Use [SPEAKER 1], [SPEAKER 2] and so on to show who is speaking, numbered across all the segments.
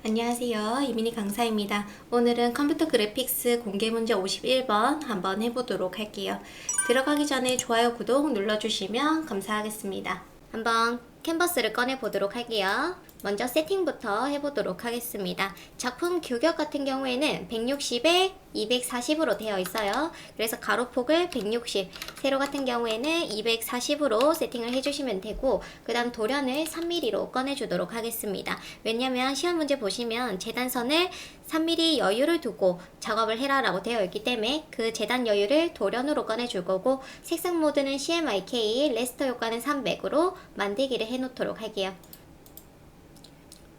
[SPEAKER 1] 안녕하세요. 이민희 강사입니다. 오늘은 컴퓨터 그래픽스 공개 문제 51번 한번 해보도록 할게요. 들어가기 전에 좋아요, 구독 눌러주시면 감사하겠습니다. 한번 캔버스를 꺼내 보도록 할게요. 먼저 세팅부터 해보도록 하겠습니다. 작품 규격 같은 경우에는 160에 240으로 되어 있어요. 그래서 가로폭을 160, 세로 같은 경우에는 240으로 세팅을 해주시면 되고, 그 다음 도련을 3mm로 꺼내주도록 하겠습니다. 왜냐면 시험 문제 보시면 재단선을 3mm 여유를 두고 작업을 해라 라고 되어 있기 때문에 그 재단 여유를 도련으로 꺼내줄 거고, 색상 모드는 CMYK, 레스터 효과는 300으로 만들기를 해놓도록 할게요.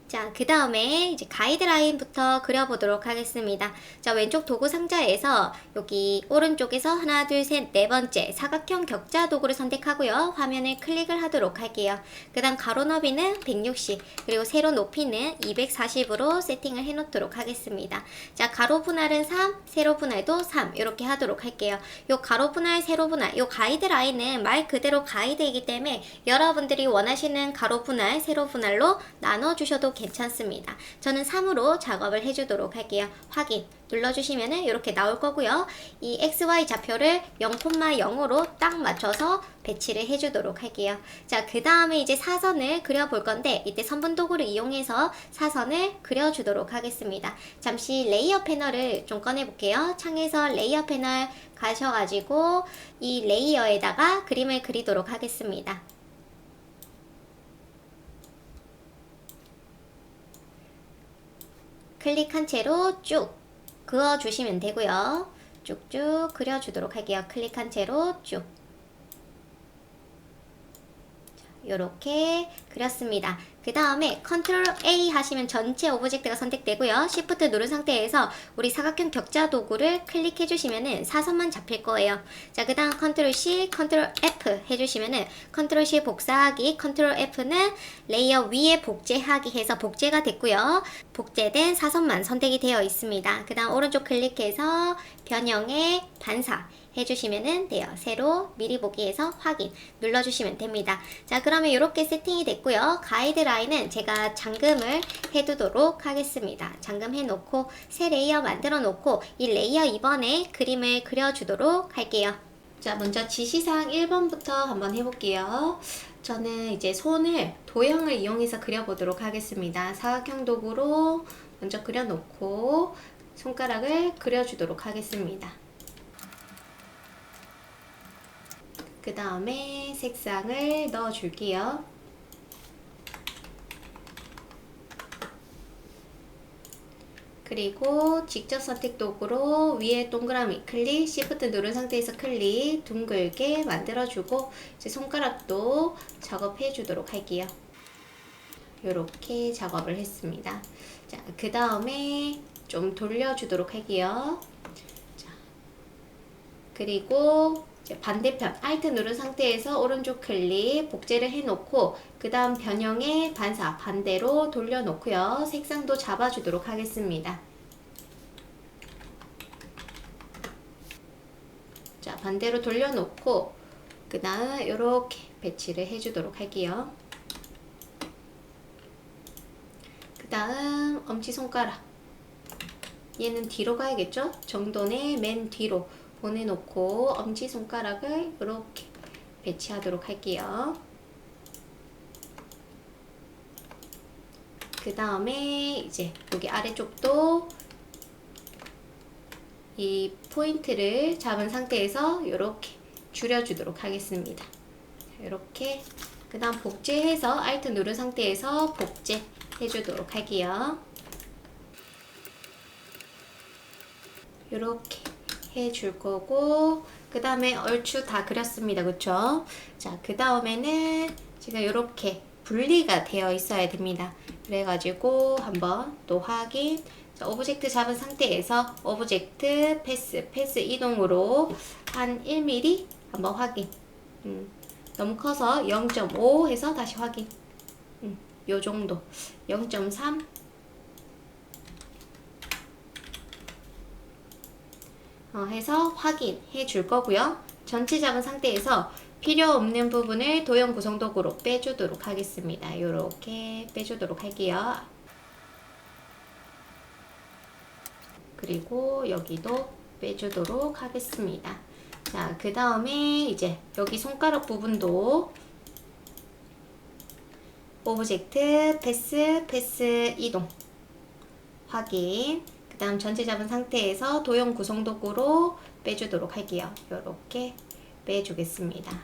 [SPEAKER 1] 자, 그 다음에 이제 가이드라인부터 그려보도록 하겠습니다. 자, 왼쪽 도구 상자에서 여기 오른쪽에서 하나, 둘, 셋, 네 번째 사각형 격자 도구를 선택하고요. 화면을 클릭을 하도록 할게요. 그 다음 가로 너비는 160, 그리고 세로 높이는 240으로 세팅을 해놓도록 하겠습니다. 자, 가로 분할은 3, 세로 분할도 3 이렇게 하도록 할게요. 요 가로 분할, 세로 분할, 요 가이드라인은 말 그대로 가이드이기 때문에 여러분들이 원하시는 가로 분할, 세로 분할로 나눠주셔도 괜찮습니다. 저는 3으로 작업을 해주도록 할게요. 확인 눌러주시면은 이렇게 나올 거고요. 이 XY 좌표를 0,0으로 딱 맞춰서 배치를 해주도록 할게요. 자, 그 다음에 이제 사선을 그려볼 건데, 이때 선분 도구를 이용해서 사선을 그려주도록 하겠습니다. 잠시 레이어 패널을 좀 꺼내볼게요. 창에서 레이어 패널 가셔가지고 이 레이어에다가 그림을 그리도록 하겠습니다. 클릭한 채로 쭉 그어주시면 되고요. 쭉쭉 그려주도록 할게요. 클릭한 채로 쭉. 이렇게 그렸습니다. 그 다음에 컨트롤 A 하시면 전체 오브젝트가 선택되고요. Shift 누른 상태에서 우리 사각형 격자 도구를 클릭해 주시면은 사선만 잡힐 거예요. 자, 그 다음 컨트롤 C, 컨트롤 F 해주시면은 컨트롤 C 복사하기, 컨트롤 F는 레이어 위에 복제하기 해서 복제가 됐고요. 복제된 사선만 선택이 되어 있습니다. 그 다음 오른쪽 클릭해서 변형에 반사 해주시면 돼요. 세로 미리 보기에서 확인 눌러주시면 됩니다. 자, 그러면 이렇게 세팅이 됐고요. 가이드라인은 제가 잠금을 해두도록 하겠습니다. 잠금해 놓고 새 레이어 만들어 놓고 이 레이어 2번에 그림을 그려주도록 할게요. 자, 먼저 지시사항 1번부터 한번 해볼게요. 저는 이제 손을 도형을 이용해서 그려보도록 하겠습니다. 사각형 도구로 먼저 그려놓고 손가락을 그려주도록 하겠습니다. 그 다음에 색상을 넣어 줄게요. 그리고 직접 선택 도구로 위에 동그라미 클릭, Shift 누른 상태에서 클릭, 둥글게 만들어주고 이제 손가락도 작업해 주도록 할게요. 이렇게 작업을 했습니다. 자, 그 다음에 좀 돌려주도록 할게요. 자, 그리고 반대편 Alt 누른 상태에서 오른쪽 클릭 복제를 해놓고 그 다음 변형에 반사 반대로 돌려놓고요. 색상도 잡아주도록 하겠습니다. 자, 반대로 돌려놓고 그 다음 이렇게 배치를 해주도록 할게요. 그 다음 엄지손가락 얘는 뒤로 가야겠죠? 정돈의 맨 뒤로 보내놓고 엄지손가락을 이렇게 배치하도록 할게요. 그 다음에 이제 여기 아래쪽도 이 포인트를 잡은 상태에서 이렇게 줄여주도록 하겠습니다. 이렇게 그 다음 복제해서 Alt 누른 상태에서 복제 해주도록 할게요. 이렇게 해줄 거고 그 다음에 얼추 다 그렸습니다. 그쵸? 자, 그 다음에는 지금 이렇게 분리가 되어 있어야 됩니다. 그래가지고 한번 또 확인. 자, 오브젝트 잡은 상태에서 오브젝트 패스 이동으로 한 1mm 한번 확인. 너무 커서 0.5 해서 다시 확인. 요 정도 0.3 해서 확인해 줄 거고요. 전체 잡은 상태에서 필요 없는 부분을 도형 구성 도구로 빼주도록 하겠습니다. 이렇게 빼주도록 할게요. 그리고 여기도 빼주도록 하겠습니다. 자, 그 다음에 이제 여기 손가락 부분도 오브젝트, 패스, 이동, 확인. 그 다음 전체 잡은 상태에서 도형 구성 도구로 빼주도록 할게요. 이렇게 빼주겠습니다.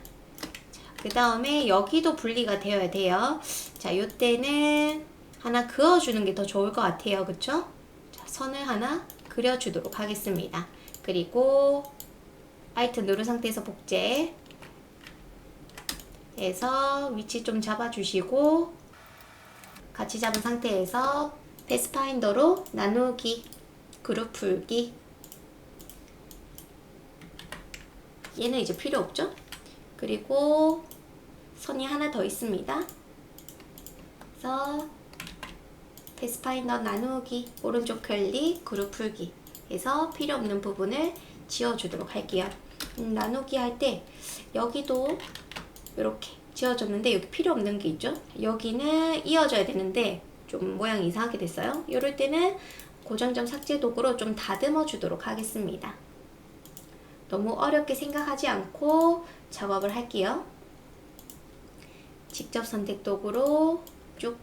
[SPEAKER 1] 그 다음에 여기도 분리가 되어야 돼요. 자, 요때는 하나 그어주는 게 더 좋을 것 같아요. 그쵸? 자, 선을 하나 그려주도록 하겠습니다. 그리고 Alt 누른 상태에서 복제 해서 위치 좀 잡아주시고 같이 잡은 상태에서 패스파인더로 나누기, 그룹 풀기. 얘는 이제 필요 없죠? 그리고 선이 하나 더 있습니다. 그래서 패스파인더 나누기, 오른쪽 클릭, 그룹 풀기 해서 필요 없는 부분을 지워주도록 할게요. 나누기 할 때 여기도 이렇게 지워줬는데 여기 필요 없는 게 있죠? 여기는 이어져야 되는데 좀 모양이 이상하게 됐어요. 이럴 때는 고정점 삭제 도구로 좀 다듬어 주도록 하겠습니다. 너무 어렵게 생각하지 않고 작업을 할게요. 직접 선택 도구로 쭉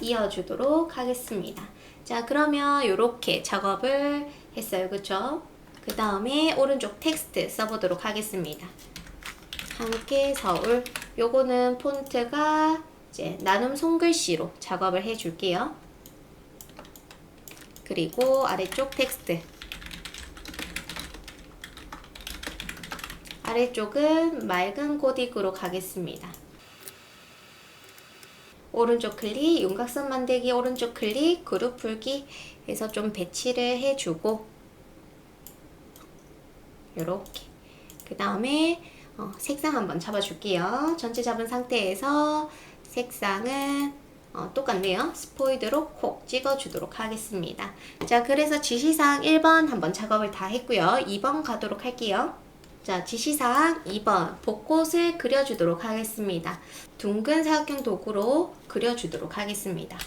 [SPEAKER 1] 이어주도록 하겠습니다. 자, 그러면 이렇게 작업을 했어요. 그쵸? 그 다음에 오른쪽 텍스트 써보도록 하겠습니다. 함께 서울. 요거는 폰트가 이제 나눔 손글씨로 작업을 해줄게요. 그리고 아래쪽 텍스트. 아래쪽은 맑은 고딕으로 가겠습니다. 오른쪽 클릭, 윤곽선 만들기, 오른쪽 클릭, 그룹 풀기 해서 좀 배치를 해주고 요렇게. 그 다음에 색상 한번 잡아줄게요. 전체 잡은 상태에서 색상은 똑같네요. 스포이드로 콕 찍어주도록 하겠습니다. 자, 그래서 지시사항 1번 한번 작업을 다 했고요. 2번 가도록 할게요. 자, 지시사항 2번 벚꽃을 그려주도록 하겠습니다. 둥근 사각형 도구로 그려주도록 하겠습니다.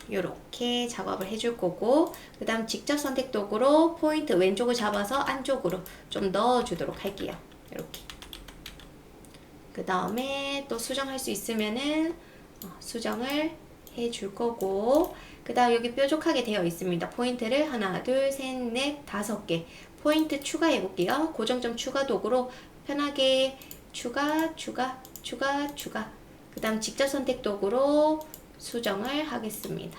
[SPEAKER 1] 이렇게 작업을 해줄 거고, 그 다음 직접 선택 도구로 포인트 왼쪽을 잡아서 안쪽으로 좀 넣어주도록 할게요. 이렇게. 그 다음에 또 수정할 수 있으면은 수정을 해줄 거고, 그 다음 여기 뾰족하게 되어 있습니다. 포인트를 하나, 둘, 셋, 넷, 5개 포인트 추가해 볼게요. 고정점 추가 도구로 편하게 추가. 그 다음 직접 선택 도구로 수정을 하겠습니다.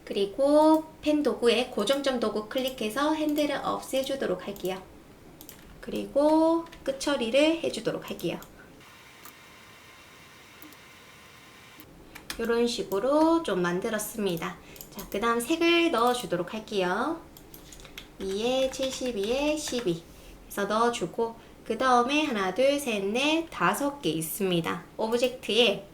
[SPEAKER 1] 그리고 펜 도구에 고정점 도구 클릭해서 핸들을 없애주도록 할게요. 그리고 끝 처리를 해주도록 할게요. 이런 식으로 좀 만들었습니다. 자, 그 다음 색을 넣어주도록 할게요. 2에 72에 12 해서 넣어주고, 그 다음에 하나, 둘, 셋, 넷, 5개 있습니다. 오브젝트에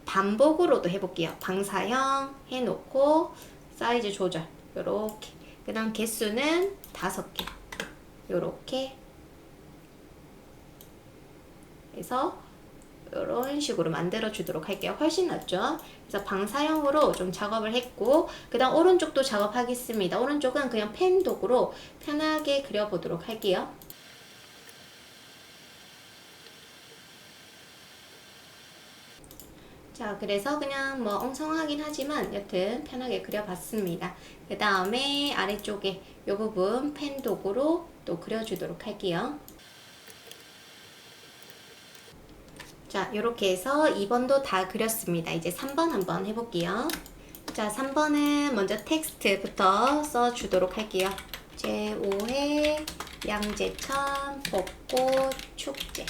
[SPEAKER 1] 반복으로도 해볼게요. 방사형 해놓고 사이즈 조절 요렇게. 그 다음 개수는 5개 요렇게 해서 이런 식으로 만들어 주도록 할게요. 훨씬 낫죠? 그래서 방사형으로 좀 작업을 했고, 그 다음 오른쪽도 작업하겠습니다. 오른쪽은 그냥 펜 도구로 편하게 그려보도록 할게요. 자, 그래서 그냥 뭐 엉성하긴 하지만 여튼 편하게 그려봤습니다. 그 다음에 아래쪽에 이 부분 펜 도구로 또 그려주도록 할게요. 자, 이렇게 해서 2번도 다 그렸습니다. 이제 3번 한번 해볼게요. 자, 3번은 먼저 텍스트부터 써주도록 할게요. 제5회 양재천 벚꽃 축제.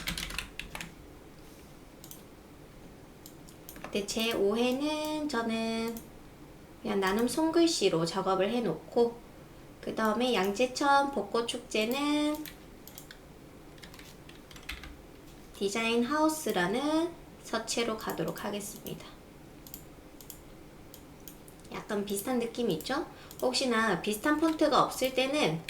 [SPEAKER 1] 근데 제5회는 저는 그냥 나눔 손글씨로 작업을 해놓고, 그 다음에 양재천 벚꽃 축제는 디자인 하우스라는 서체로 가도록 하겠습니다. 약간 비슷한 느낌이 있죠? 혹시나 비슷한 폰트가 없을 때는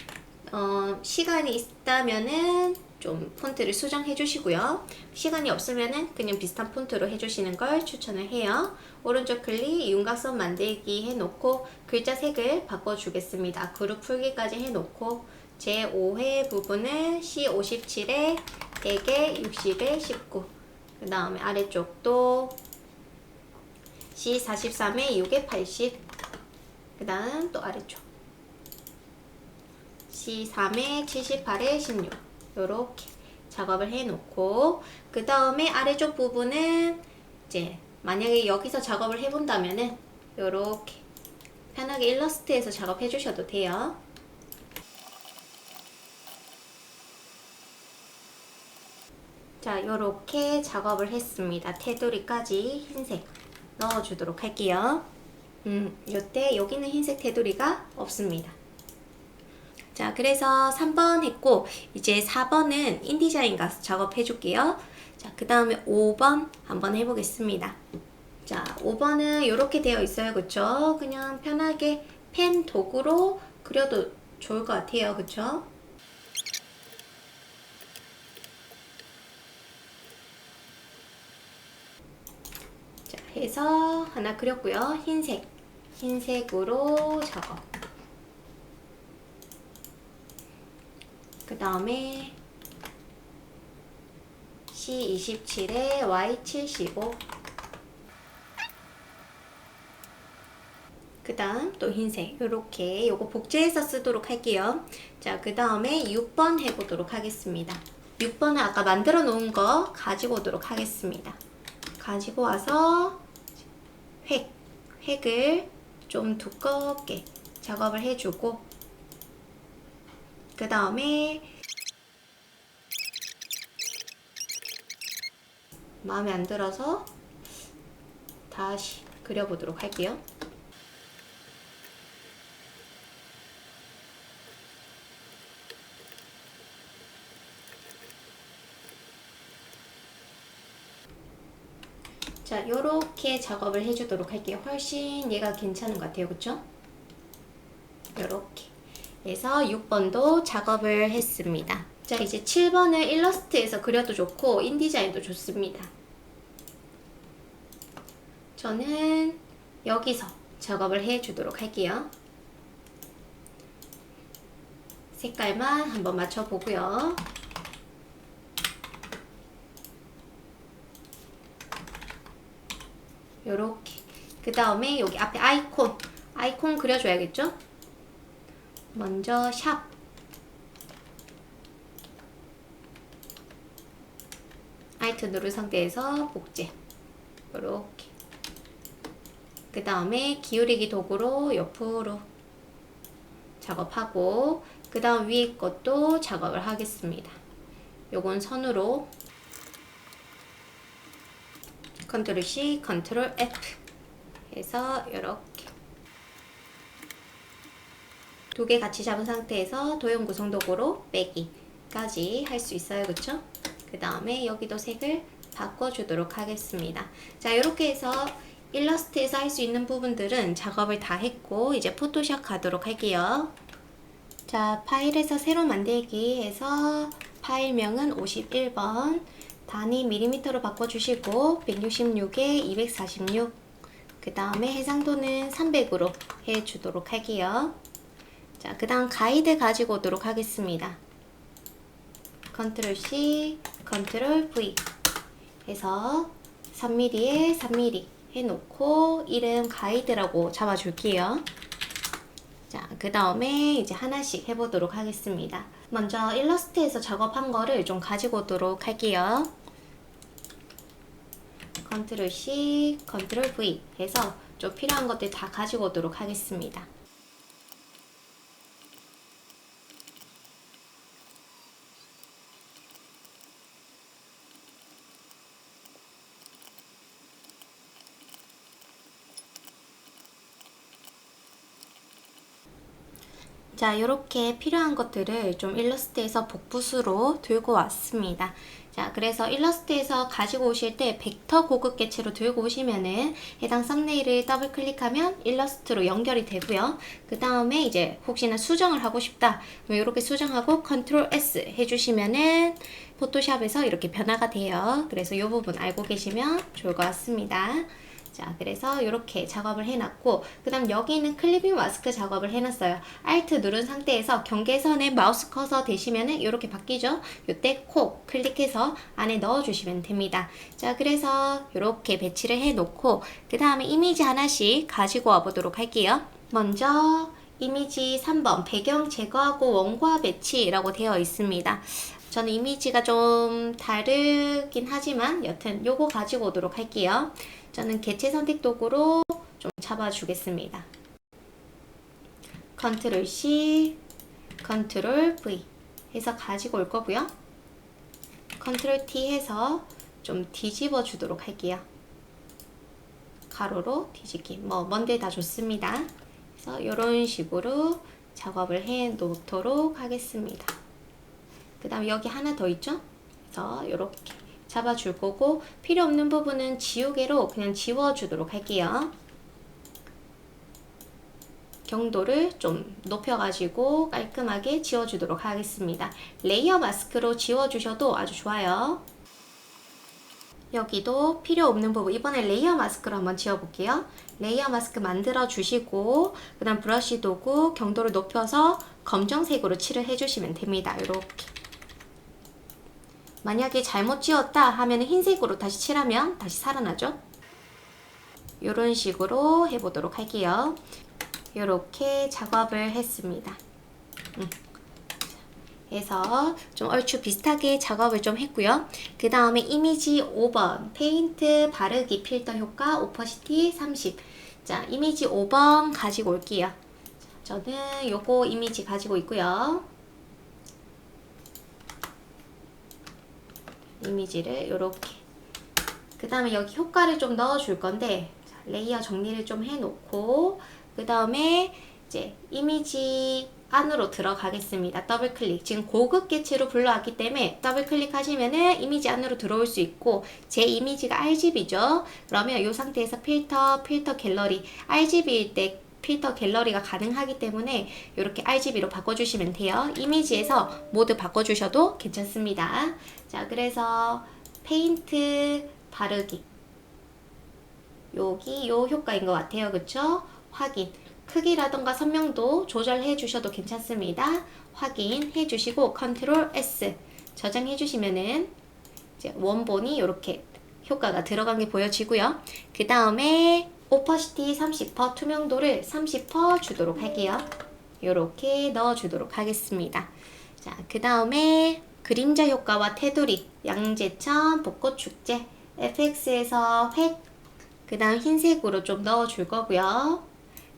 [SPEAKER 1] 시간이 있다면은 좀 폰트를 수정해 주시고요. 시간이 없으면은 그냥 비슷한 폰트로 해주시는 걸 추천을 해요. 오른쪽 클릭 윤곽선 만들기 해놓고 글자 색을 바꿔주겠습니다. 그룹 풀기까지 해놓고 제 5회 부분은 C57에 100에 60에 19, 그 다음에 아래쪽도 C43에 6에 80, 그 다음 또 아래쪽 C3에 78에 16, 요렇게 작업을 해놓고 그 다음에 아래쪽 부분은 이제 만약에 여기서 작업을 해본다면은 요렇게 편하게 일러스트에서 작업해 주셔도 돼요. 자, 요렇게 작업을 했습니다. 테두리까지 흰색 넣어주도록 할게요. 요때 여기는 흰색 테두리가 없습니다. 자, 그래서 3번 했고 이제 4번은 인디자인 가서 작업해 줄게요. 자, 그 다음에 5번 한번 해보겠습니다. 자, 5번은 이렇게 되어 있어요. 그쵸? 그냥 편하게 펜 도구로 그려도 좋을 것 같아요. 그쵸? 자, 해서 하나 그렸고요. 흰색으로 작업. 그 다음에 C27에 Y75, 그 다음 또 흰색 요렇게 요거 복제해서 쓰도록 할게요. 자, 그 다음에 6번 해보도록 하겠습니다. 6번은 아까 만들어 놓은 거 가지고 오도록 하겠습니다. 가지고 와서 획을 좀 두껍게 작업을 해주고 그 다음에 마음에 안 들어서 다시 그려보도록 할게요. 자, 요렇게 작업을 해주도록 할게요. 훨씬 얘가 괜찮은 것 같아요. 그쵸? 요렇게 해서 6번도 작업을 했습니다. 자, 이제 7번을 일러스트에서 그려도 좋고 인디자인도 좋습니다. 저는 여기서 작업을 해주도록 할게요. 색깔만 한번 맞춰보고요. 요렇게. 그 다음에 여기 앞에 아이콘 그려줘야겠죠? 먼저 샵. 알트 누른 상태에서 복제. 요렇게. 그 다음에 기울이기 도구로 옆으로 작업하고 그 다음 위에 것도 작업을 하겠습니다. 요건 선으로 컨트롤 C, 컨트롤 F 해서 이렇게 두 개 같이 잡은 상태에서 도형 구성 도구로 빼기까지 할 수 있어요. 그쵸? 그 다음에 여기도 색을 바꿔주도록 하겠습니다. 자, 이렇게 해서 일러스트에서 할 수 있는 부분들은 작업을 다 했고 이제 포토샵 가도록 할게요. 자, 파일에서 새로 만들기 해서 파일명은 51번, 단위 밀리미터로 바꿔주시고 166에 246, 그 다음에 해상도는 300으로 해주도록 할게요. 자, 그 다음 가이드 가지고 오도록 하겠습니다. 컨트롤 C, 컨트롤 V 해서 3mm에 3mm 해놓고 이름 가이드라고 잡아줄게요. 자, 그 다음에 이제 하나씩 해보도록 하겠습니다. 먼저 일러스트에서 작업한 거를 좀 가지고 오도록 할게요. 컨트롤 C, 컨트롤 V 해서 좀 필요한 것들 다 가지고 오도록 하겠습니다. 자, 이렇게 필요한 것들을 좀 일러스트에서 복붙으로 들고 왔습니다. 자, 그래서 일러스트에서 가지고 오실 때 벡터 고급 개체로 들고 오시면은 해당 썸네일을 더블 클릭하면 일러스트로 연결이 되고요. 그 다음에 이제 혹시나 수정을 하고 싶다. 그럼 이렇게 수정하고 컨트롤 S 해주시면은 포토샵에서 이렇게 변화가 돼요. 그래서 이 부분 알고 계시면 좋을 것 같습니다. 자, 그래서 이렇게 작업을 해놨고, 그 다음 여기는 클리핑 마스크 작업을 해놨어요. Alt 누른 상태에서 경계선에 마우스 커서 대시면은 이렇게 바뀌죠. 이때 콕 클릭해서 안에 넣어주시면 됩니다. 자, 그래서 이렇게 배치를 해놓고, 그 다음에 이미지 하나씩 가지고 와보도록 할게요. 먼저 이미지 3번 배경 제거하고 원과 배치라고 되어 있습니다. 저는 이미지가 좀 다르긴 하지만 여튼 요거 가지고 오도록 할게요. 저는 개체 선택 도구로 좀 잡아주겠습니다. 컨트롤 C, 컨트롤 V 해서 가지고 올 거고요. 컨트롤 T 해서 좀 뒤집어 주도록 할게요. 가로로 뒤집기, 뭐 뭔데 다 좋습니다. 그래서 이런 식으로 작업을 해 놓도록 하겠습니다. 그 다음 여기 하나 더 있죠? 그래서 이렇게 잡아줄 거고, 필요 없는 부분은 지우개로 그냥 지워주도록 할게요. 경도를 좀 높여가지고 깔끔하게 지워주도록 하겠습니다. 레이어 마스크로 지워주셔도 아주 좋아요. 여기도 필요 없는 부분, 이번에 레이어 마스크로 한번 지워볼게요. 레이어 마스크 만들어 주시고, 그 다음 브러쉬 도구 경도를 높여서 검정색으로 칠을 해주시면 됩니다. 이렇게. 만약에 잘못 지웠다 하면 흰색으로 다시 칠하면 다시 살아나죠. 이런 식으로 해보도록 할게요. 이렇게 작업을 했습니다. 해서 좀 얼추 비슷하게 작업을 좀 했고요. 그 다음에 이미지 5번 페인트 바르기 필터 효과 오퍼시티 30. 자, 이미지 5번 가지고 올게요. 저는 요거 이미지 가지고 있고요. 이미지를 이렇게, 그 다음에 여기 효과를 좀 넣어 줄 건데, 자, 레이어 정리를 좀 해 놓고, 그 다음에 이제 이미지 안으로 들어가겠습니다. 더블 클릭. 지금 고급 개체로 불러왔기 때문에 더블 클릭 하시면은 이미지 안으로 들어올 수 있고, 제 이미지가 RGB죠. 그러면 이 상태에서 필터 갤러리, RGB일 때 필터 갤러리가 가능하기 때문에 이렇게 RGB로 바꿔주시면 돼요. 이미지에서 모드 바꿔주셔도 괜찮습니다. 자, 그래서 페인트 바르기, 여기 요 효과인 것 같아요. 그쵸? 확인, 크기라던가 선명도 조절해 주셔도 괜찮습니다. 확인해 주시고 컨트롤 S 저장해 주시면은 이제 원본이 이렇게 효과가 들어간 게 보여지고요. 그 다음에 오퍼시티 30%, 투명도를 30% 주도록 할게요. 이렇게 넣어주도록 하겠습니다. 자, 그 다음에 그림자 효과와 테두리, 양재천, 벚꽃축제, FX에서 획, 그 다음 흰색으로 좀 넣어줄 거고요.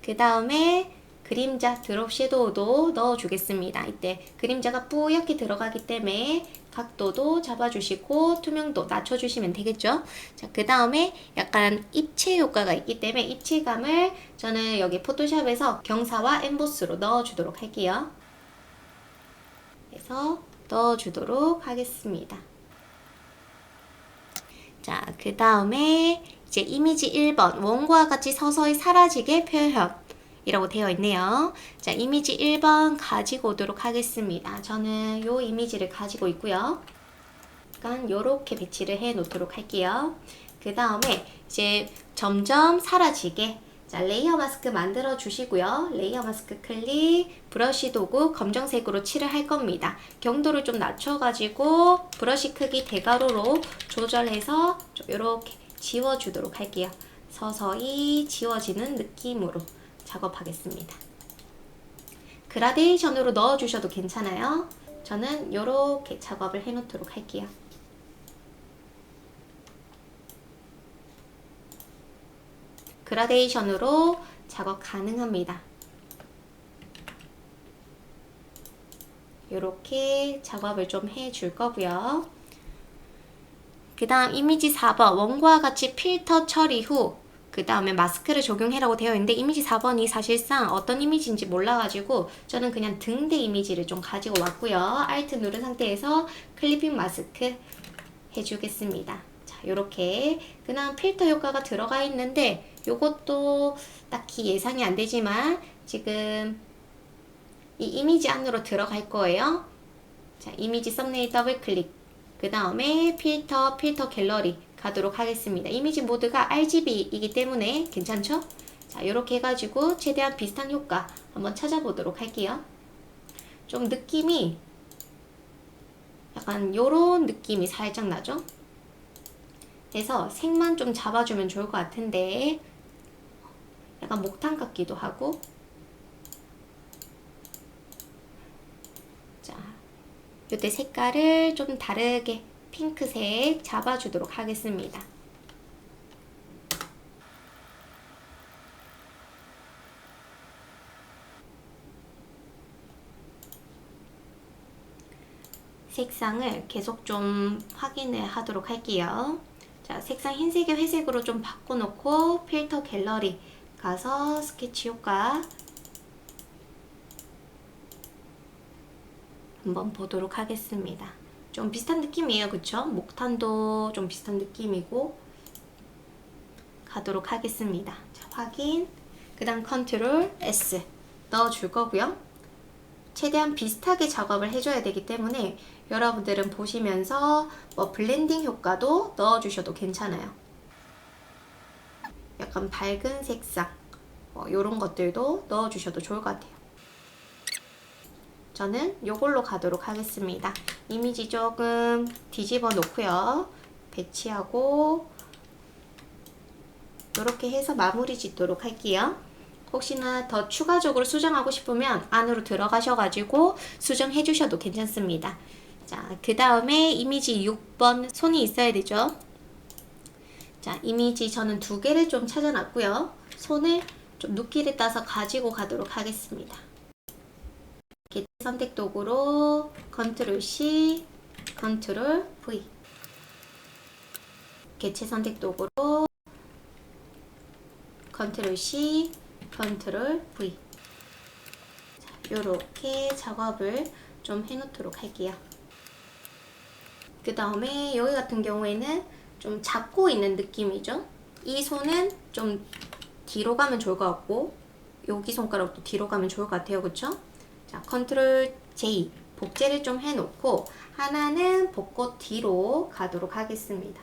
[SPEAKER 1] 그 다음에 그림자 드롭 섀도우도 넣어주겠습니다. 이때 그림자가 뿌옇게 들어가기 때문에 각도도 잡아주시고 투명도 낮춰주시면 되겠죠. 자, 그 다음에 약간 입체 효과가 있기 때문에 입체감을 저는 여기 포토샵에서 경사와 엠보스로 넣어주도록 할게요. 그래서 넣어주도록 하겠습니다. 자, 그 다음에 이제 이미지 1번 원과 같이 서서히 사라지게 표현 이라고 되어 있네요. 자, 이미지 1번 가지고 오도록 하겠습니다. 저는 요 이미지를 가지고 있고요. 약간 요렇게 배치를 해 놓도록 할게요. 그 다음에 이제 점점 사라지게, 자, 레이어 마스크 만들어 주시고요. 레이어 마스크 클릭, 브러쉬 도구 검정색으로 칠을 할 겁니다. 경도를 좀 낮춰가지고 브러쉬 크기 대가로로 조절해서 좀 요렇게 지워주도록 할게요. 서서히 지워지는 느낌으로 작업하겠습니다. 그라데이션으로 넣어주셔도 괜찮아요. 저는 이렇게 작업을 해놓도록 할게요. 그라데이션으로 작업 가능합니다. 이렇게 작업을 좀 해줄 거고요. 그 다음 이미지 4번 원과 같이 필터 처리 후 그 다음에 마스크를 적용해라고 되어 있는데 이미지 4번이 사실상 어떤 이미지인지 몰라가지고 저는 그냥 등대 이미지를 좀 가지고 왔고요. Alt 누른 상태에서 클리핑 마스크 해주겠습니다. 자, 요렇게 그냥 필터 효과가 들어가 있는데 요것도 딱히 예상이 안 되지만 지금 이 이미지 안으로 들어갈 거예요. 자, 이미지 썸네일 더블 클릭. 그 다음에 필터 갤러리 가도록 하겠습니다. 이미지 모드가 RGB이기 때문에 괜찮죠? 자, 요렇게 해가지고 최대한 비슷한 효과 한번 찾아보도록 할게요. 좀 느낌이 약간 요런 느낌이 살짝 나죠? 그래서 색만 좀 잡아주면 좋을 것 같은데 약간 목탄 같기도 하고. 자, 요때 색깔을 좀 다르게 핑크색 잡아주도록 하겠습니다. 색상을 계속 좀 확인을 하도록 할게요. 자, 색상 흰색에 회색으로 좀 바꿔놓고 필터 갤러리 가서 스케치 효과 한번 보도록 하겠습니다. 좀 비슷한 느낌이에요. 그쵸? 목탄도 좀 비슷한 느낌이고 가도록 하겠습니다. 자, 확인. 그 다음 컨트롤 S 넣어줄 거고요. 최대한 비슷하게 작업을 해줘야 되기 때문에 여러분들은 보시면서 뭐 블렌딩 효과도 넣어주셔도 괜찮아요. 약간 밝은 색상 요런 것들도 넣어주셔도 좋을 것 같아요. 저는 요걸로 가도록 하겠습니다. 이미지 조금 뒤집어 놓고요. 배치하고 이렇게 해서 마무리 짓도록 할게요. 혹시나 더 추가적으로 수정하고 싶으면 안으로 들어가셔가지고 수정해 주셔도 괜찮습니다. 자, 그 다음에 이미지 6번 손이 있어야 되죠. 자, 이미지 저는 2개를 좀 찾아놨고요. 손을 좀 눕기를 따서 가지고 가도록 하겠습니다. 개체 선택 도구로 컨트롤 C, 컨트롤 V. 개체 선택 도구로 컨트롤 C, 컨트롤 V. 자, 요렇게 작업을 좀 해놓도록 할게요. 그 다음에 여기 같은 경우에는 좀 잡고 있는 느낌이죠. 이 손은 좀 뒤로 가면 좋을 것 같고 여기 손가락도 뒤로 가면 좋을 것 같아요. 그쵸? 자, 컨트롤 J 복제를 좀 해놓고 하나는 벚꽃 뒤로 가도록 하겠습니다.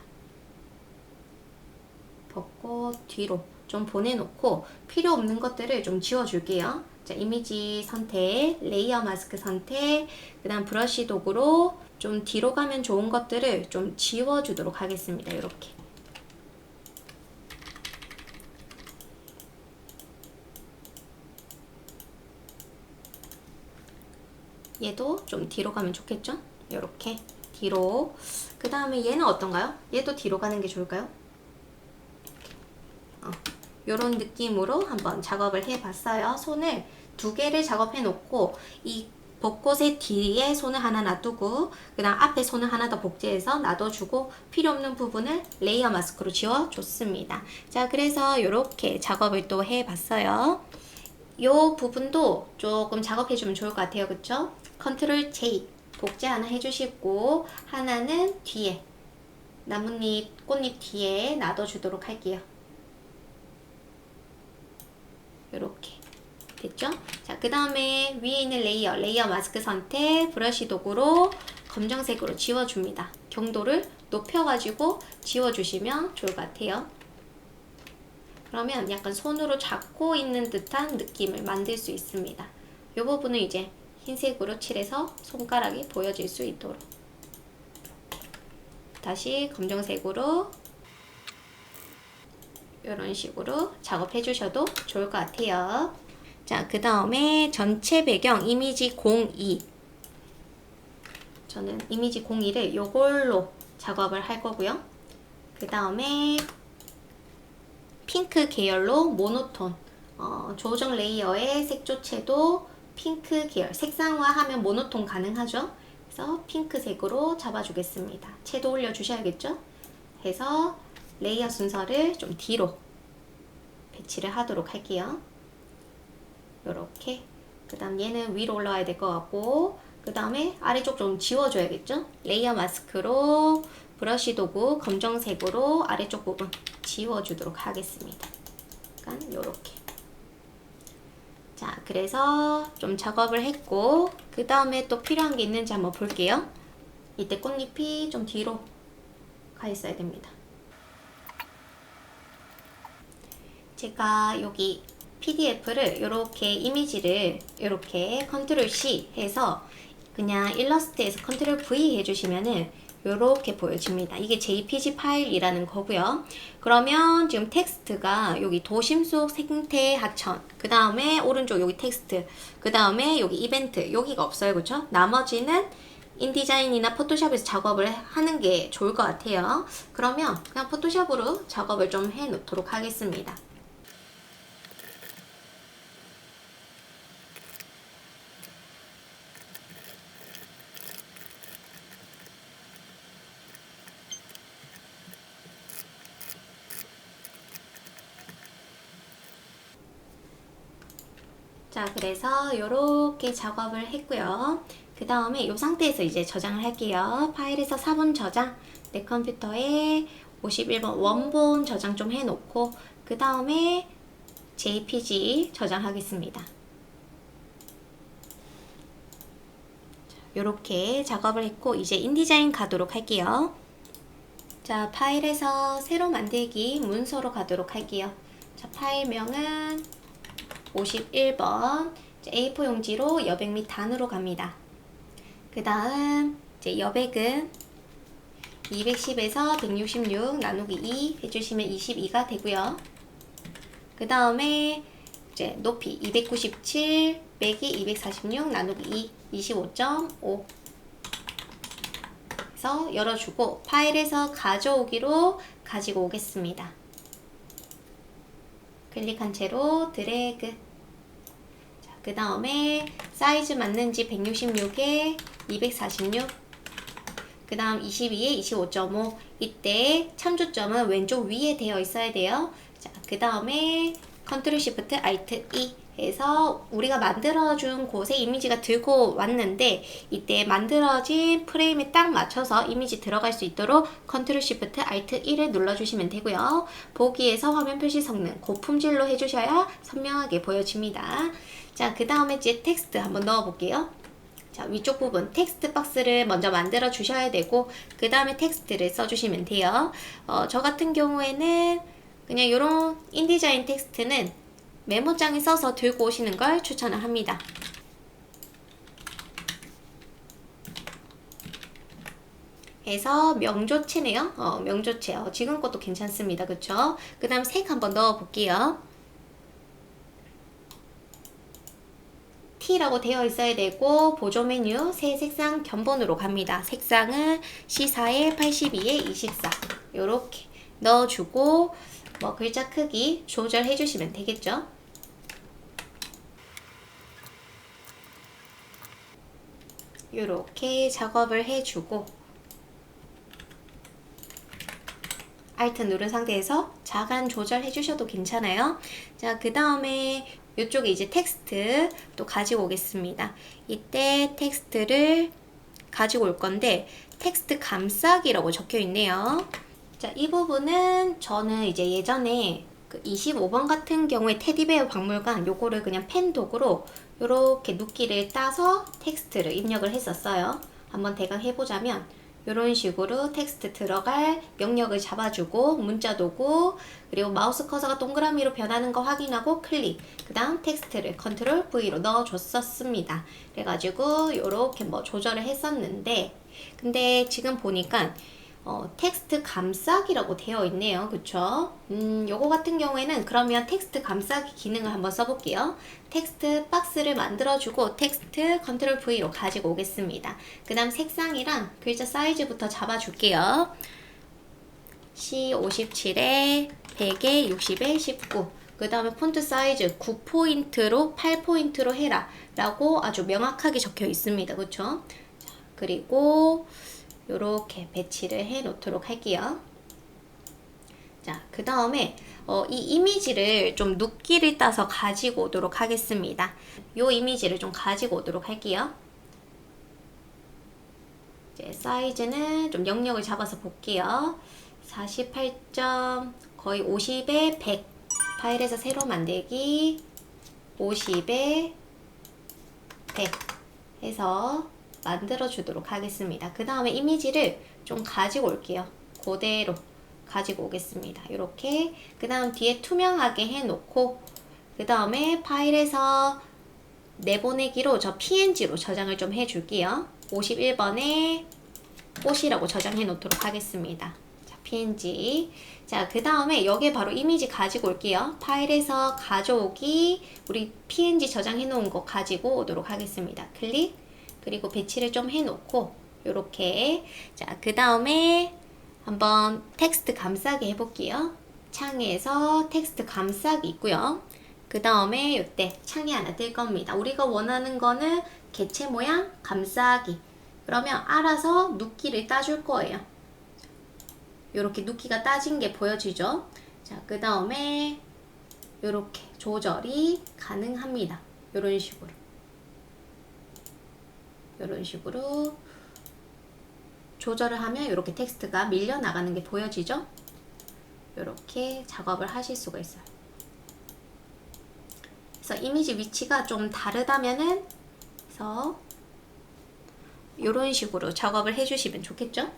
[SPEAKER 1] 벚꽃 뒤로 좀 보내놓고 필요 없는 것들을 좀 지워줄게요. 자, 이미지 선택, 레이어 마스크 선택, 그 다음 브러쉬 도구로 좀 뒤로 가면 좋은 것들을 좀 지워주도록 하겠습니다. 이렇게. 얘도 좀 뒤로 가면 좋겠죠? 이렇게 뒤로. 그 다음에 얘는 어떤가요? 얘도 뒤로 가는 게 좋을까요? 요런 느낌으로 한번 작업을 해봤어요. 손을 2개를 작업해 놓고 이 벚꽃의 뒤에 손을 하나 놔두고 그 다음 앞에 손을 하나 더 복제해서 놔둬주고 필요 없는 부분을 레이어 마스크로 지워줬습니다. 자, 그래서 이렇게 작업을 또 해봤어요. 요 부분도 조금 작업해주면 좋을 것 같아요. 그쵸? 컨트롤 J 복제 하나 해주시고 하나는 뒤에 나뭇잎, 꽃잎 뒤에 놔둬주도록 할게요. 이렇게 됐죠? 자, 그 다음에 위에 있는 레이어 마스크 선택, 브러쉬 도구로 검정색으로 지워줍니다. 경도를 높여가지고 지워주시면 좋을 것 같아요. 그러면 약간 손으로 잡고 있는 듯한 느낌을 만들 수 있습니다. 이 부분은 이제 흰색으로 칠해서 손가락이 보여질 수 있도록 다시 검정색으로 이런 식으로 작업해 주셔도 좋을 것 같아요. 자, 그 다음에 전체 배경 이미지 02 저는 이미지 02를 요걸로 작업을 할 거고요. 그 다음에 핑크 계열로 모노톤 조정 레이어의 색조채도 핑크 계열 색상화하면 모노톤 가능하죠. 그래서 핑크색으로 잡아주겠습니다. 채도 올려주셔야겠죠. 해서 레이어 순서를 좀 뒤로 배치를 하도록 할게요. 요렇게. 그 다음 얘는 위로 올라와야 될 것 같고 그 다음에 아래쪽 좀 지워줘야겠죠? 레이어 마스크로 브러쉬 도구 검정색으로 아래쪽 부분 지워주도록 하겠습니다. 약간 요렇게. 자, 그래서 좀 작업을 했고, 그 다음에 또 필요한 게 있는지 한번 볼게요. 이때 꽃잎이 좀 뒤로 가 있어야 됩니다. 제가 여기 PDF를 이렇게 이미지를 이렇게 컨트롤 C 해서 그냥 일러스트에서 컨트롤 V 해주시면은 이렇게 보여집니다. 이게 JPG 파일이라는 거고요. 그러면 지금 텍스트가 여기 도심 속 생태 하천, 그 다음에 오른쪽 여기 텍스트, 그 다음에 여기 이벤트, 여기가 없어요. 그쵸? 나머지는 인디자인이나 포토샵에서 작업을 하는 게 좋을 것 같아요. 그러면 그냥 포토샵으로 작업을 좀 해 놓도록 하겠습니다. 자, 그래서 이렇게 작업을 했고요. 그 다음에 이 상태에서 이제 저장을 할게요. 파일에서 사본 저장, 내 컴퓨터에 51번 원본 저장 좀 해놓고 그 다음에 JPG 저장하겠습니다. 이렇게 작업을 했고 이제 인디자인 가도록 할게요. 자, 파일에서 새로 만들기 문서로 가도록 할게요. 자, 파일명은 51번 A4 용지로 여백 및 단으로 갑니다. 그 다음 이제 여백은 210에서 166 나누기 2 해주시면 22가 되고요. 그 다음에 이제 높이 297 빼기 246 나누기 2 25.5 해서 열어주고 파일에서 가져오기로 가지고 오겠습니다. 클릭한 채로 드래그. 그 다음에 사이즈 맞는지 166에 246, 그 다음 22에 25.5. 이때 참조점은 왼쪽 위에 되어 있어야 돼요. 자, 그 다음에 컨트롤 시프트 알트 E 해서 우리가 만들어준 곳에 이미지가 들고 왔는데 이때 만들어진 프레임에 딱 맞춰서 이미지 들어갈 수 있도록 컨트롤 시프트 알트 E를 눌러주시면 되고요. 보기에서 화면 표시 성능 고품질로 해주셔야 선명하게 보여집니다. 자, 그 다음에 이제 텍스트 한번 넣어볼게요. 자, 위쪽 부분 텍스트 박스를 먼저 만들어 주셔야 되고 그 다음에 텍스트를 써주시면 돼요. 저 같은 경우에는 그냥 이런 인디자인 텍스트는 메모장에 써서 들고 오시는 걸 추천을 합니다. 해서 명조체네요. 명조체. 지금 것도 괜찮습니다. 그쵸? 그 다음 색 한번 넣어 볼게요. T라고 되어 있어야 되고 보조 메뉴 새 색상 견본으로 갑니다. 색상은 C4에 82에 24 요렇게 넣어주고 뭐 글자 크기 조절해 주시면 되겠죠. 요렇게 작업을 해주고 Alt 누른 상태에서 자간 조절해 주셔도 괜찮아요. 자, 그 다음에 이쪽에 이제 텍스트 또 가지고 오겠습니다. 이때 텍스트를 가지고 올 건데 텍스트 감싸기라고 적혀 있네요. 자, 이 부분은 저는 이제 예전에 그 25번 같은 경우에 테디베어 박물관 요거를 그냥 펜 도구로 요렇게 눕기를 따서 텍스트를 입력을 했었어요. 한번 대강 해보자면 이런 식으로 텍스트 들어갈 명령을 잡아주고 문자 도구 그리고 마우스 커서가 동그라미로 변하는 거 확인하고 클릭 그 다음 텍스트를 컨트롤 V로 넣어줬었습니다. 그래가지고 이렇게 뭐 조절을 했었는데 근데 지금 보니까 텍스트 감싸기라고 되어 있네요. 그쵸? 요거 같은 경우에는 그러면 텍스트 감싸기 기능을 한번 써볼게요. 텍스트 박스를 만들어주고 텍스트 컨트롤 V로 가지고 오겠습니다. 그 다음 색상이랑 글자 사이즈부터 잡아줄게요. C57에 100에 60에 19 그 다음에 폰트 사이즈 9포인트로 8포인트로 해라 라고 아주 명확하게 적혀 있습니다. 그쵸? 자, 그리고 요렇게 배치를 해 놓도록 할게요. 자, 그 다음에 이 이미지를 좀 눕기를 따서 가지고 오도록 하겠습니다. 요 이미지를 좀 가지고 오도록 할게요. 이제 사이즈는 좀 영역을 잡아서 볼게요. 48점 거의 50에 100 파일에서 새로 만들기 50에 100 해서 만들어 주도록 하겠습니다. 그 다음에 이미지를 좀 가지고 올게요. 그대로 가지고 오겠습니다. 이렇게 그 다음 뒤에 투명하게 해놓고 그 다음에 파일에서 내보내기로 저 png로 저장을 좀 해줄게요. 51번에 꽃이라고 저장해 놓도록 하겠습니다. 자, png. 자, 그 다음에 여기에 바로 이미지 가지고 올게요. 파일에서 가져오기, 우리 png 저장해 놓은 거 가지고 오도록 하겠습니다. 클릭, 그리고 배치를 좀 해 놓고 요렇게. 자, 그 다음에 한번 텍스트 감싸기 해볼게요. 창에서 텍스트 감싸기 있고요. 그 다음에 이때 창이 하나 뜰 겁니다. 우리가 원하는 거는 개체 모양 감싸기. 그러면 알아서 눕기를 따줄 거예요. 이렇게 눕기가 따진 게 보여지죠? 자, 그 다음에 이렇게 조절이 가능합니다. 이런 식으로. 이런 식으로 조절을 하면 이렇게 텍스트가 밀려 나가는 게 보여지죠? 이렇게 작업을 하실 수가 있어요. 그래서 이미지 위치가 좀 다르다면은 그래서 이런 식으로 작업을 해주시면 좋겠죠?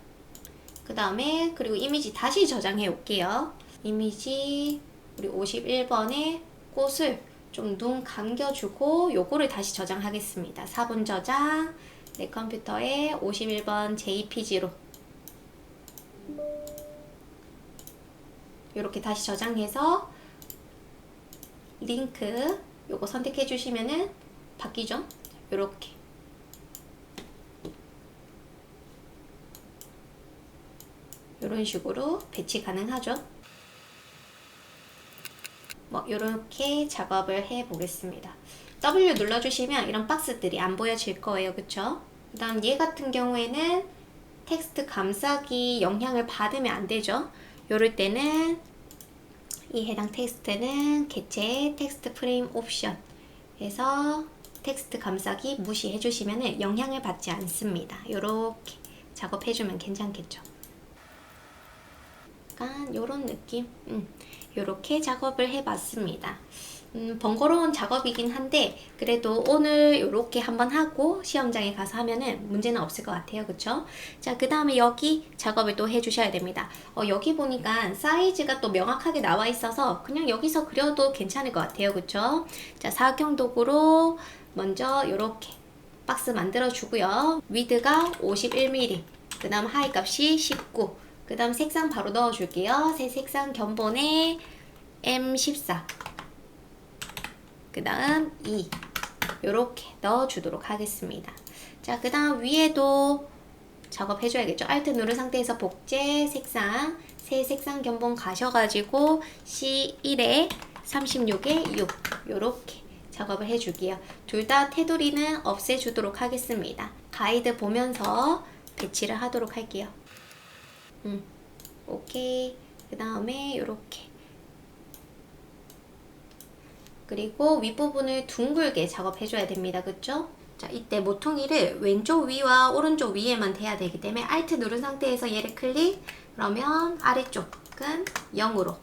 [SPEAKER 1] 그 다음에 그리고 이미지 다시 저장해 올게요. 이미지 우리 51번에 꽃을 좀 눈 감겨주고 요거를 다시 저장하겠습니다. 4분 저장. 내 컴퓨터에 51번 JPG로 이렇게 다시 저장해서 링크 요거 선택해 주시면은 바뀌죠? 요렇게 요런 식으로 배치 가능하죠? 뭐 요렇게 작업을 해 보겠습니다. W 눌러주시면 이런 박스들이 안 보여질 거예요. 그쵸? 그 다음 얘 같은 경우에는 텍스트 감싸기 영향을 받으면 안 되죠. 요럴 때는 이 해당 텍스트는 개체 텍스트 프레임 옵션 해서 텍스트 감싸기 무시해 주시면 영향을 받지 않습니다. 요렇게 작업해주면 괜찮겠죠. 약간 요런 느낌? 요렇게 작업을 해봤습니다. 번거로운 작업이긴 한데 그래도 오늘 요렇게 한번 하고 시험장에 가서 하면은 문제는 없을 것 같아요. 그쵸? 자, 그 다음에 여기 작업을 또 해주셔야 됩니다. 여기 보니까 사이즈가 또 명확하게 나와 있어서 그냥 여기서 그려도 괜찮을 것 같아요. 그쵸? 자, 사각형 도구로 먼저 요렇게 박스 만들어 주고요. 위드가 51mm, 그 다음 하이 값이 19, 그 다음 색상 바로 넣어 줄게요. 새 색상 견본에 M14, 그 다음 2 요렇게 넣어 주도록 하겠습니다. 자, 그 다음 위에도 작업 해줘야겠죠. Alt 누른 상태에서 복제 색상, 새 색상 견본 가셔가지고 C1에 36에 6 요렇게 작업을 해줄게요. 둘 다 테두리는 없애주도록 하겠습니다. 가이드 보면서 배치를 하도록 할게요. 오케이. 그 다음에 요렇게, 그리고 윗부분을 둥글게 작업해줘야 됩니다. 그쵸? 자, 이때 모퉁이를 왼쪽 위와 오른쪽 위에만 대야 되기 때문에 Alt 누른 상태에서 얘를 클릭, 그러면 아래쪽은 0으로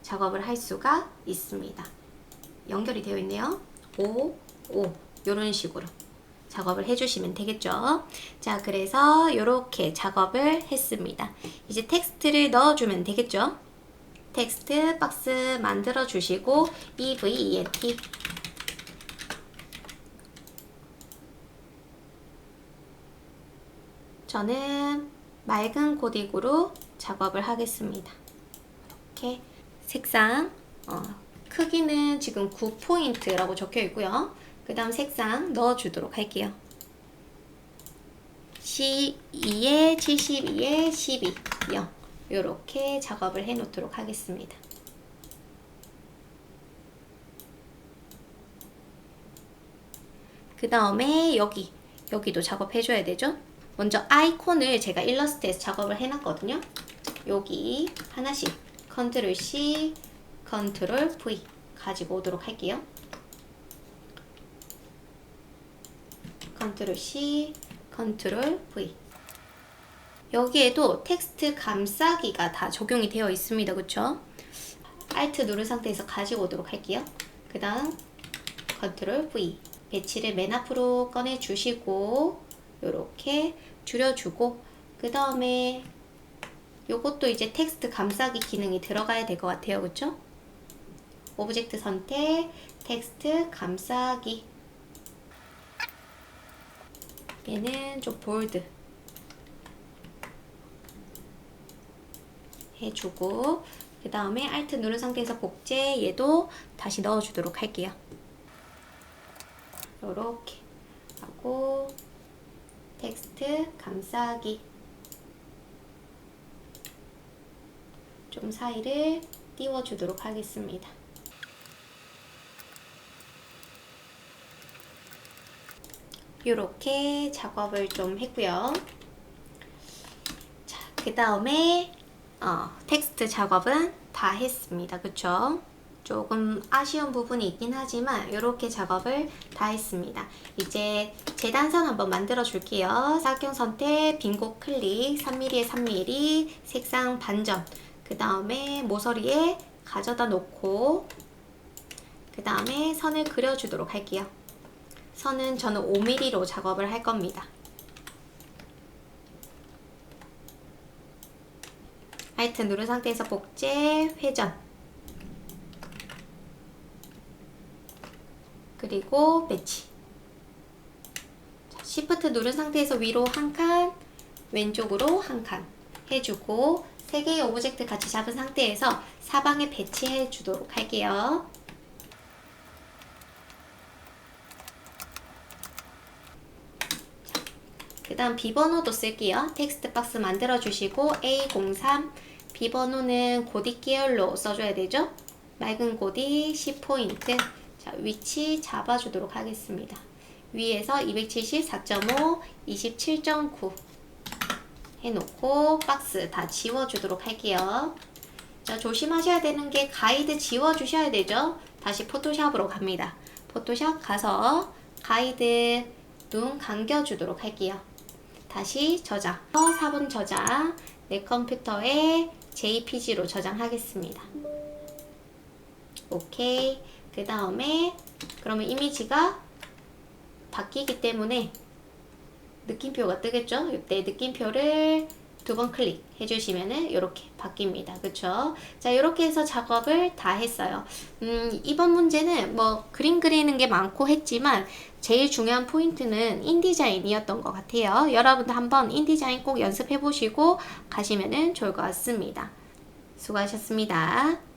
[SPEAKER 1] 작업을 할 수가 있습니다. 연결이 되어 있네요. 5, 5 요런 식으로 작업을 해주시면 되겠죠. 자, 그래서 요렇게 작업을 했습니다. 이제 텍스트를 넣어주면 되겠죠. 텍스트 박스 만들어 주시고 EVENT 저는 맑은 코딩으로 작업을 하겠습니다. 이렇게 색상 크기는 지금 9포인트라고 적혀 있고요. 그 다음 색상 넣어 주도록 할게요. C2에 72에 12 0 요렇게 작업을 해 놓도록 하겠습니다. 그 다음에 여기도 작업해 줘야 되죠. 먼저 아이콘을 제가 일러스트에서 작업을 해 놨거든요. 여기 하나씩 컨트롤 C 컨트롤 V 가지고 오도록 할게요. 컨트롤 C 컨트롤 V 여기에도 텍스트 감싸기가 다 적용이 되어 있습니다. 그쵸? Alt 누른 상태에서 가지고 오도록 할게요. 그 다음 Ctrl V, 배치를 맨 앞으로 꺼내 주시고 요렇게 줄여주고, 그 다음에 요것도 이제 텍스트 감싸기 기능이 들어가야 될 것 같아요. 그쵸? 오브젝트 선택, 텍스트 감싸기. 얘는 좀 볼드 해주고, 그 다음에 Alt 누른 상태에서 복제, 얘도 다시 넣어주도록 할게요. 요렇게 하고 텍스트 감싸기 좀 사이를 띄워주도록 하겠습니다. 요렇게 작업을 좀 했고요. 자, 그 다음에 텍스트 작업은 다 했습니다. 그쵸? 조금 아쉬운 부분이 있긴 하지만 이렇게 작업을 다 했습니다. 이제 재단선 한번 만들어 줄게요. 사각형 선택, 빈곳 클릭, 3mm에 3mm, 색상 반전, 그 다음에 모서리에 가져다 놓고, 그 다음에 선을 그려주도록 할게요. 선은 저는 5mm로 작업을 할 겁니다. Alt 누른 상태에서 복제, 회전, 그리고 배치. 자, Shift 누른 상태에서 위로 한 칸, 왼쪽으로 한 칸 해주고, 3개의 오브젝트 같이 잡은 상태에서 사방에 배치해 주도록 할게요. 그 다음 비번호도 쓸게요. 텍스트 박스 만들어 주시고 A03, 비번호는 고딕 계열로 써줘야 되죠. 맑은 고딕 10포인트. 자, 위치 잡아주도록 하겠습니다. 위에서 274.5, 27.9 해놓고 박스 다 지워주도록 할게요. 자, 조심하셔야 되는 게 가이드 지워주셔야 되죠. 다시 포토샵으로 갑니다. 포토샵 가서 가이드 눈 감겨주도록 할게요. 다시 저장, 4분 저장, 내 컴퓨터에 JPG로 저장하겠습니다. 오케이. 그 다음에 그러면 이미지가 바뀌기 때문에 느낌표가 뜨겠죠? 이때 느낌표를 2번 클릭 해주시면은 이렇게 바뀝니다. 그쵸? 자, 이렇게 해서 작업을 다 했어요. 이번 문제는 뭐 그림 그리는 게 많고 했지만 제일 중요한 포인트는 인디자인이었던 것 같아요. 여러분도 한번 인디자인 꼭 연습해 보시고 가시면은 좋을 것 같습니다. 수고하셨습니다.